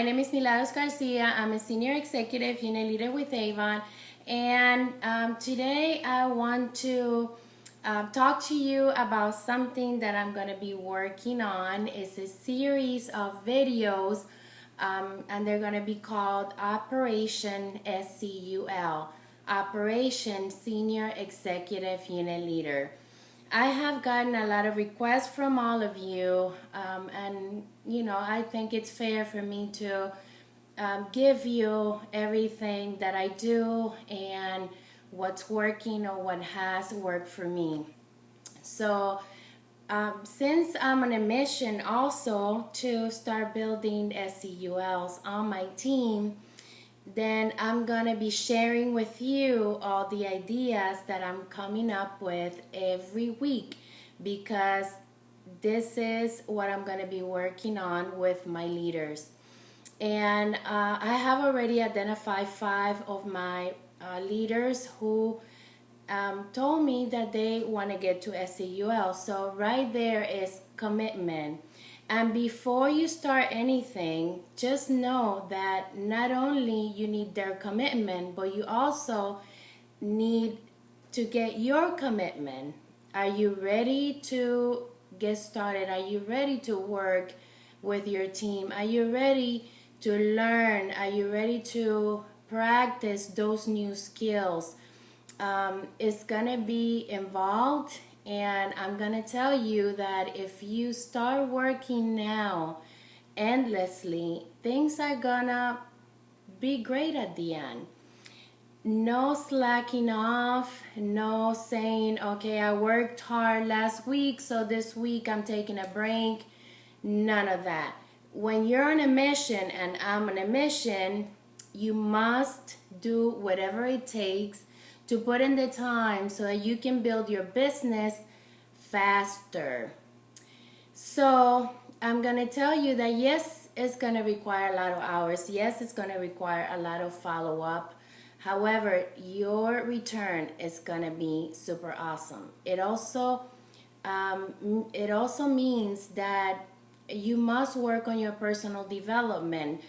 My name is Milagros Garcia. I'm a senior executive unit leader with Avon, and today I want to talk to you about something that I'm going to be working on. It's a series of videos, and they're going to be called Operation SEUL, Operation Senior Executive Unit Leader. I have gotten a lot of requests from all of you, and I think it's fair for me to give you everything that I do and what's working or what has worked for me. So, since I'm on a mission also to start building SEULs on my team, then I'm gonna be sharing with you all the ideas that I'm coming up with every week, because this is what I'm gonna be working on with my leaders. And I have already identified 5 of my leaders who told me that they want to get to SEUL. So right there is commitment. And before you start anything, just know that not only you need their commitment, but you also need to get your commitment. Are you ready to get started? Are you ready to work with your team? Are you ready to learn? Are you ready to practice those new skills? It's gonna be involved, and I'm gonna tell you that if you start working now endlessly, things are gonna be great at the end. No slacking off, no saying, okay, I worked hard last week, so this week I'm taking a break. None of that. When you're on a mission and I'm on a mission, you must do whatever it takes to put in the time so that you can build your business faster. So I'm going to tell you that yes, it's going to require a lot of hours. Yes, it's going to require a lot of follow-up. However, your return is going to be super awesome. It also means that you must work on your personal development,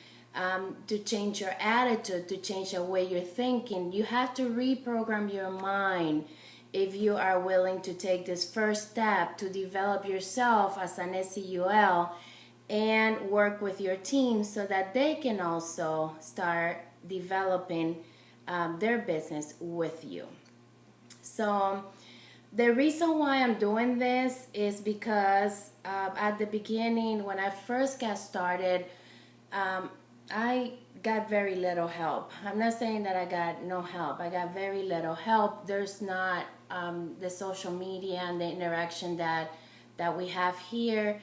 to change your attitude, to change the way you're thinking. You have to reprogram your mind if you are willing to take this first step to develop yourself as an SEUL and work with your team so that they can also start developing their business with you. So the reason why I'm doing this is because at the beginning, when I first got started, I got very little help. I'm not saying that I got no help. I got very little help. There's not the social media and the interaction that we have here.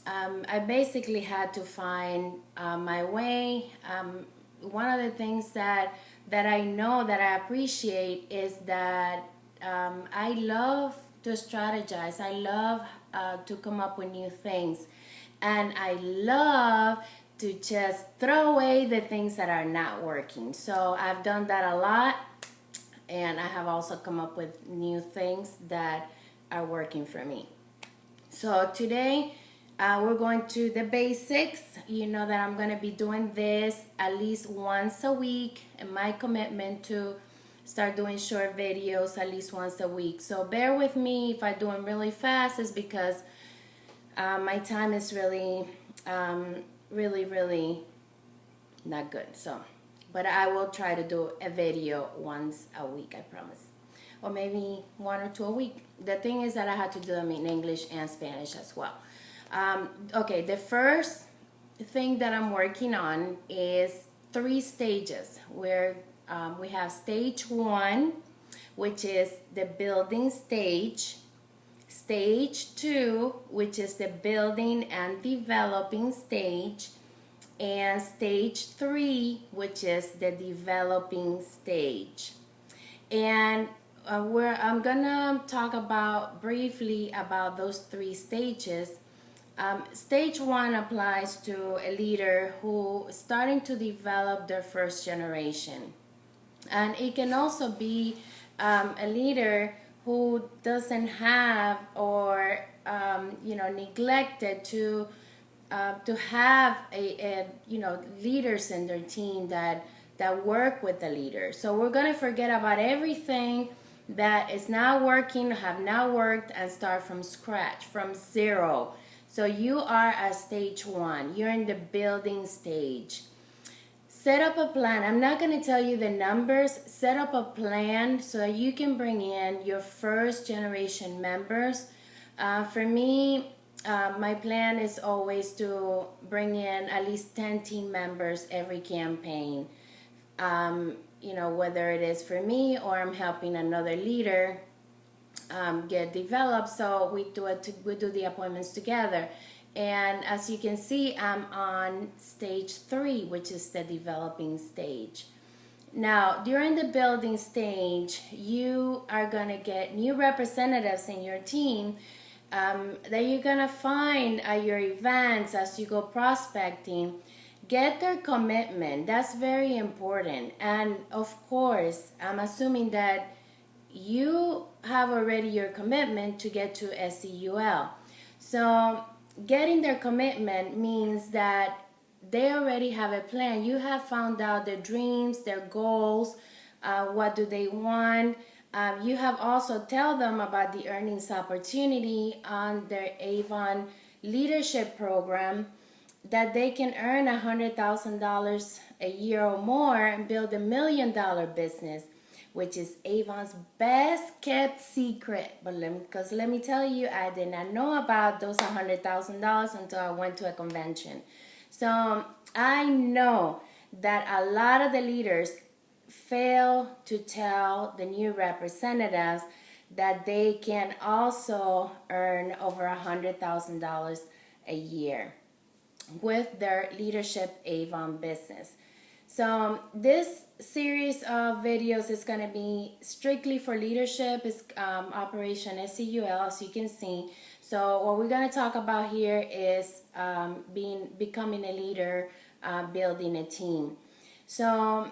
I basically had to find my way. One of the things that I know that I appreciate is that I love to strategize. I love to come up with new things. And I love to just throw away the things that are not working. So I've done that a lot, and I have also come up with new things that are working for me. So today we're going to the basics. You know that I'm going to be doing this at least once a week, and my commitment to start doing short videos at least once a week. So bear with me if I do them really fast. It's because my time is really not good. So, but I will try to do a video once a week, I promise, or maybe 1 or 2 a week. The thing is that I had to do them in English and Spanish as well. Okay, the first thing that I'm working on is 3 stages, where we have stage 1, which is the building stage. Stage 2, which is the building and developing stage, and stage 3, which is the developing stage. And I'm gonna talk briefly about those 3 stages. Stage 1 applies to a leader who is starting to develop their first generation, and it can also be a leader who doesn't have or neglected to to have leaders in their team that work with the leader. So we're gonna forget about everything that is not working, have not worked, and start from scratch, from zero. So you are at stage one. You're in the building stage. Set up a plan. I'm not going to tell you the numbers. Set up a plan so that you can bring in your first generation members. For me, my plan is always to bring in at least 10 team members every campaign. Whether it is for me or I'm helping another leader get developed. So we do the appointments together. And as you can see, I'm on stage 3, which is the developing stage. Now, during the building stage, you are going to get new representatives in your team that you're going to find at your events as you go prospecting. Get their commitment. That's very important. And of course, I'm assuming that you have already your commitment to get to SEUL. So getting their commitment means that they already have a plan. You have found out their dreams, their goals, what do they want. You have also tell them about the earnings opportunity on their Avon leadership program, that they can earn $100,000 a year or more and build $1 million business, which is Avon's best kept secret. But let me tell you, I did not know about those $100,000 until I went to a convention. So I know that a lot of the leaders fail to tell the new representatives that they can also earn over $100,000 a year with their leadership Avon business. So this series of videos is going to be strictly for leadership. It's Operation SEUL, as you can see. So what we're going to talk about here is becoming a leader, building a team. So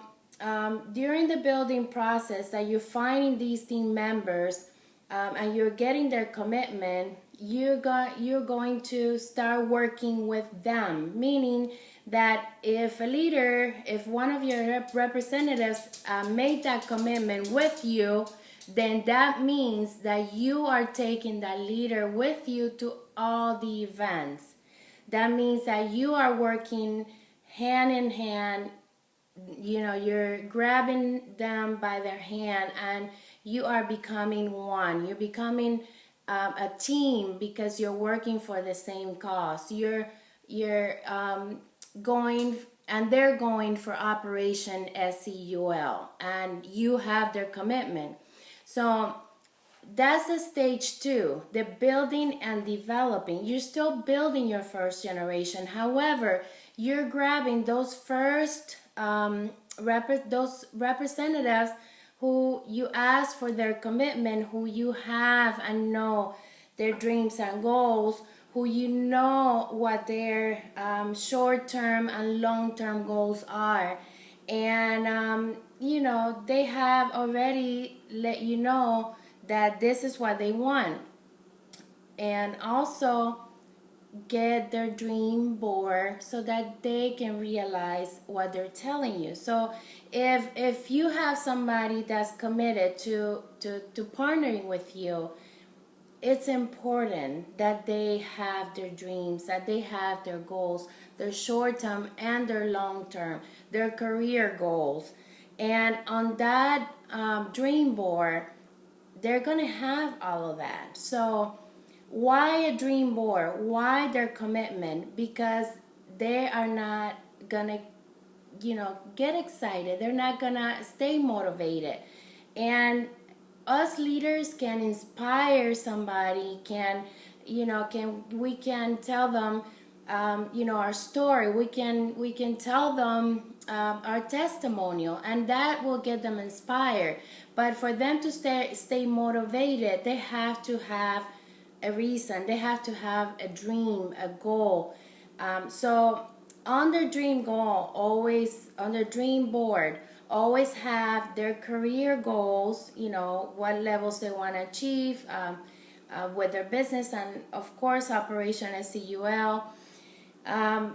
during the building process that you're finding these team members and you're getting their commitment, you're going to start working with them, meaning that if one of your representatives made that commitment with you, then that means that you are taking that leader with you to all the events. That means that you are working hand in hand. You're grabbing them by their hand and you are becoming one. You're becoming a team because you're working for the same cause. You're going, and they're going for Operation SEUL, and you have their commitment. So that's the stage 2, the building and developing. You're still building your first generation. However, you're grabbing those first those representatives who you ask for their commitment, who you have and know their dreams and goals, who you know what their short-term and long-term goals are. And, they have already let you know that this is what they want. And also get their dream board so that they can realize what they're telling you. So if you have somebody that's committed to partnering with you, it's important that they have their dreams, that they have their goals, their short-term and their long-term, their career goals. And on that dream board, they're going to have all of that. So why a dream board? Why their commitment? Because they are not going to, get excited. They're not going to stay motivated. And us leaders can inspire somebody, we can tell them our story, we can tell them our testimonial, and that will get them inspired. But for them to stay motivated, they have to have a reason, they have to have a dream, a goal. So on their dream goal, always on their dream board, always have their career goals, what levels they want to achieve with their business, and of course Operation SEUL.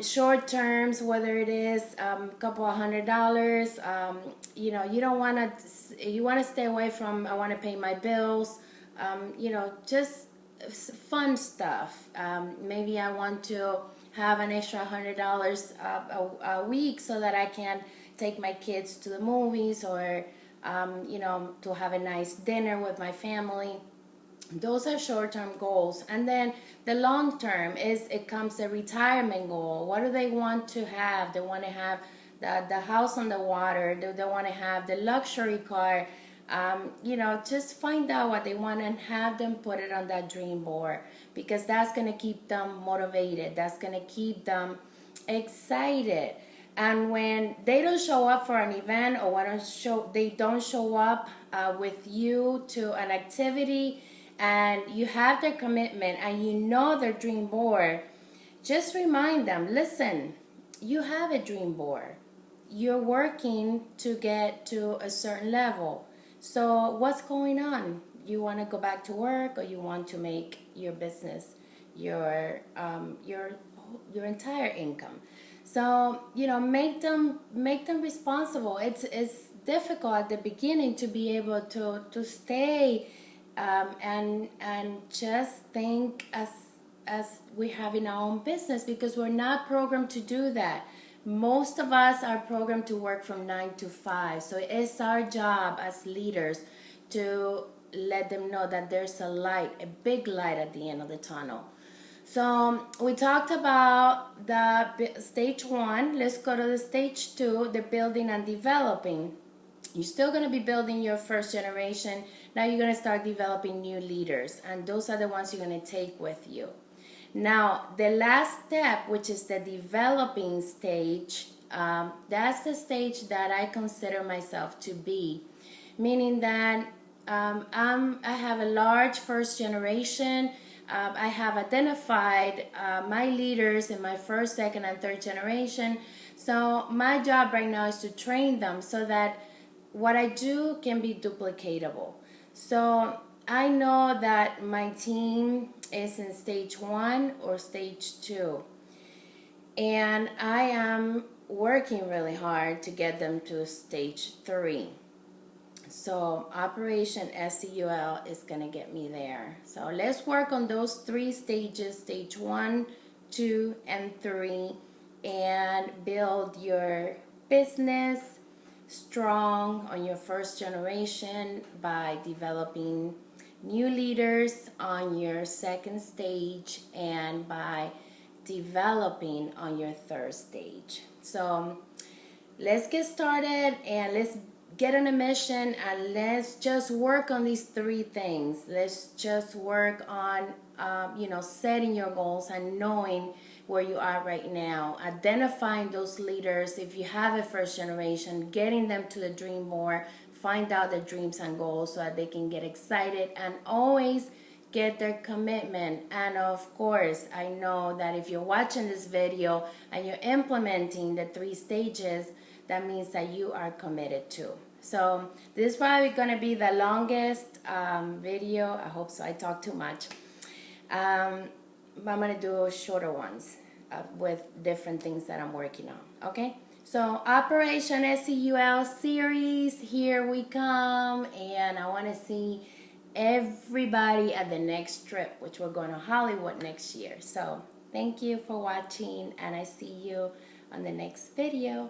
short terms, whether it is a couple of $100. You know, you don't want to, you want to stay away from, I want to pay my bills, you know, just fun stuff. Maybe I want to have an extra $100 a week so that I can take my kids to the movies, or you know, to have a nice dinner with my family. Those are short-term goals. And then the long-term is, it comes the retirement goal. What do they want to have? They want to have the house on the water. They want to have the luxury car. You know, just find out what they want and have them put it on that dream board, because that's going to keep them motivated. That's going to keep them excited. And when they don't show up for an event, or when they don't show up with you to an activity, and you have their commitment and you know their dream board, just remind them, listen, you have a dream board. You're working to get to a certain level. So what's going on? You want to go back to work, or you want to make your business your entire income? So, you know, make them responsible. It's difficult at the beginning to be able to stay and just think as we have in our own business, because we're not programmed to do that. Most of us are programmed to work from 9 to 5. So it's our job as leaders to let them know that there's a light, a big light at the end of the tunnel. So we talked about the stage 1. Let's go to the stage 2, the building and developing. You're still going to be building your first generation. Now you're going to start developing new leaders, and those are the ones you're going to take with you. Now, the last step, which is the developing stage, that's the stage that I consider myself to be, meaning that I have a large first generation. I have identified my leaders in my first, second, and third generation. So my job right now is to train them so that what I do can be duplicatable. So I know that my team is in stage 1 or stage 2. And I am working really hard to get them to stage 3. So Operation SEUL is going to get me there. So let's work on those 3 stages, stage 1, 2, and 3, and build your business strong on your first generation by developing new leaders on your second stage, and by developing on your third stage. So let's get started, and let's get on a mission, and let's just work on these 3 things. Let's just work on you know, setting your goals and knowing where you are right now, identifying those leaders. If you have a first generation, getting them to the dream board, find out their dreams and goals so that they can get excited, and always get their commitment. And of course, I know that if you're watching this video and you're implementing the 3 stages, that means that you are committed too. So this is probably going to be the longest video. I hope so. I talk too much. I'm going to do shorter ones with different things that I'm working on. Okay? So Operation SEUL series, here we come. And I want to see everybody at the next trip, which we're going to Hollywood next year. So thank you for watching, and I see you on the next video.